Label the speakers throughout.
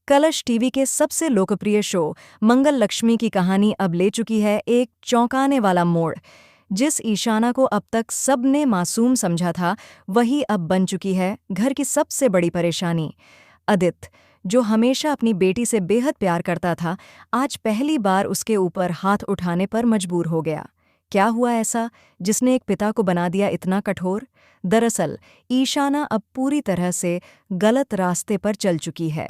Speaker 1: कलश टीवी के सबसे लोकप्रिय शो मंगल लक्ष्मी की कहानी अब ले चुकी है एक चौंकाने वाला मोड़। जिस ईशाना को अब तक सबने मासूम समझा था, वही अब बन चुकी है घर की सबसे बड़ी परेशानी। अदित, जो हमेशा अपनी बेटी से बेहद प्यार करता था, आज पहली बार उसके ऊपर हाथ उठाने पर मजबूर हो गया। क्या हुआ ऐसा जिसने एक पिता को बना दिया इतना कठोर? दरअसल ईशाना अब पूरी तरह से गलत रास्ते पर चल चुकी है।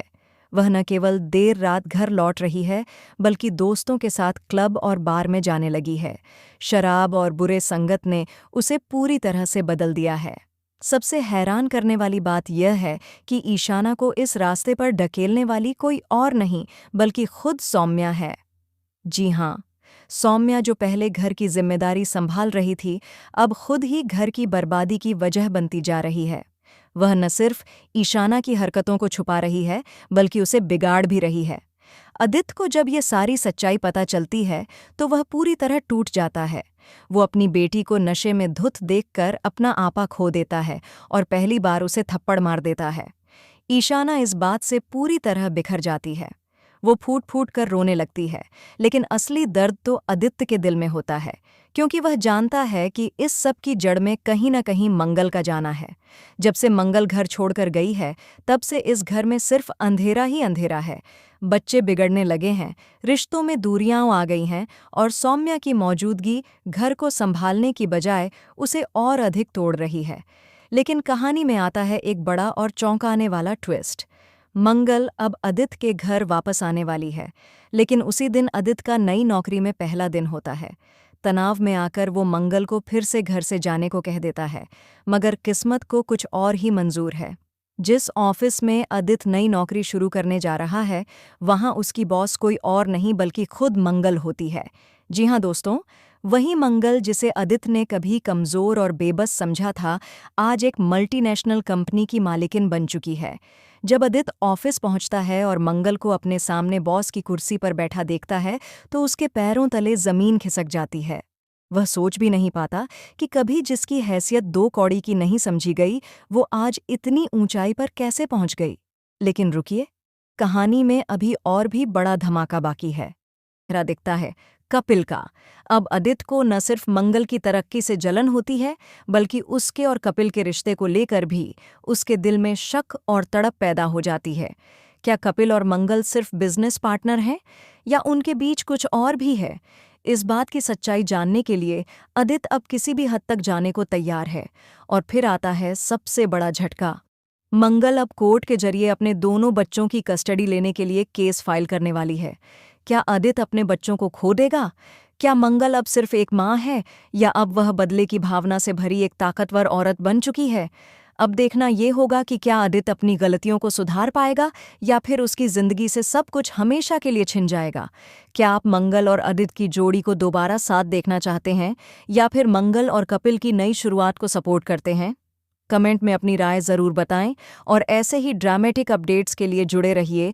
Speaker 1: वह न केवल देर रात घर लौट रही है, बल्कि दोस्तों के साथ क्लब और बार में जाने लगी है। शराब और बुरे संगत ने उसे पूरी तरह से बदल दिया है। सबसे हैरान करने वाली बात यह है कि ईशाना को इस रास्ते पर ढकेलने वाली कोई और नहीं, बल्कि खुद सौम्या है। जी हाँ, सौम्या, जो पहले घर की जिम्मेदारी संभाल रही थी, अब खुद ही घर की बर्बादी की वजह बनती जा रही है। वह न सिर्फ ईशाना की हरकतों को छुपा रही है, बल्कि उसे बिगाड़ भी रही है। अदित को जब ये सारी सच्चाई पता चलती है, तो वह पूरी तरह टूट जाता है। वो अपनी बेटी को नशे में धुत देखकर अपना आपा खो देता है और पहली बार उसे थप्पड़ मार देता है। ईशाना इस बात से पूरी तरह बिखर जाती है। वो फूट फूट कर रोने लगती है, लेकिन असली दर्द तो आदित्य के दिल में होता है, क्योंकि वह जानता है कि इस सब की जड़ में कहीं न कहीं मंगल का जाना है। जब से मंगल घर छोड़कर गई है, तब से इस घर में सिर्फ अंधेरा ही अंधेरा है। बच्चे बिगड़ने लगे हैं, रिश्तों में दूरियां आ गई हैं, और सौम्या की मौजूदगी घर को संभालने की बजाय उसे और अधिक तोड़ रही है। लेकिन कहानी में आता है एक बड़ा और चौंकाने वाला ट्विस्ट। मंगल अब अदित के घर वापस आने वाली है, लेकिन उसी दिन अदित का नई नौकरी में पहला दिन होता है। तनाव में आकर वो मंगल को फिर से घर से जाने को कह देता है, मगर किस्मत को कुछ और ही मंजूर है। जिस ऑफिस में अदित नई नौकरी शुरू करने जा रहा है, वहां उसकी बॉस कोई और नहीं बल्कि खुद मंगल होती है। जी हाँ दोस्तों, वही मंगल जिसे अदित ने कभी कमज़ोर और बेबस समझा था, आज एक मल्टीनेशनल कंपनी की मालिकिन बन चुकी है। जब अदित ऑफिस पहुंचता है और मंगल को अपने सामने बॉस की कुर्सी पर बैठा देखता है, तो उसके पैरों तले जमीन खिसक जाती है। वह सोच भी नहीं पाता कि कभी जिसकी हैसियत 2 कौड़ी की नहीं समझी गई, वो आज इतनी ऊंचाई पर कैसे पहुंच गई। लेकिन रुकिए, कहानी में अभी और भी बड़ा धमाका बाकी है। चेहरा दिखता है कपिल का। अब अदित को न सिर्फ मंगल की तरक्की से जलन होती है, बल्कि उसके और कपिल के रिश्ते को लेकर भी उसके दिल में शक और तड़प पैदा हो जाती है। क्या कपिल और मंगल सिर्फ बिजनेस पार्टनर हैं, या उनके बीच कुछ और भी है? इस बात की सच्चाई जानने के लिए अदित अब किसी भी हद तक जाने को तैयार है। और फिर आता है सबसे बड़ा झटका। मंगल अब कोर्ट के जरिए अपने दोनों बच्चों की कस्टडी लेने के लिए केस फाइल करने वाली है। क्या अदित अपने बच्चों को खो देगा? क्या मंगल अब सिर्फ एक माँ है, या अब वह बदले की भावना से भरी एक ताकतवर औरत बन चुकी है? अब देखना ये होगा कि क्या अदित अपनी गलतियों को सुधार पाएगा, या फिर उसकी जिंदगी से सब कुछ हमेशा के लिए छिन जाएगा। क्या आप मंगल और अदित की जोड़ी को दोबारा साथ देखना चाहते हैं, या फिर मंगल और कपिल की नई शुरुआत को सपोर्ट करते हैं? कमेंट में अपनी राय ज़रूर बताएं, और ऐसे ही ड्रामेटिक अपडेट्स के लिए जुड़े रहिए।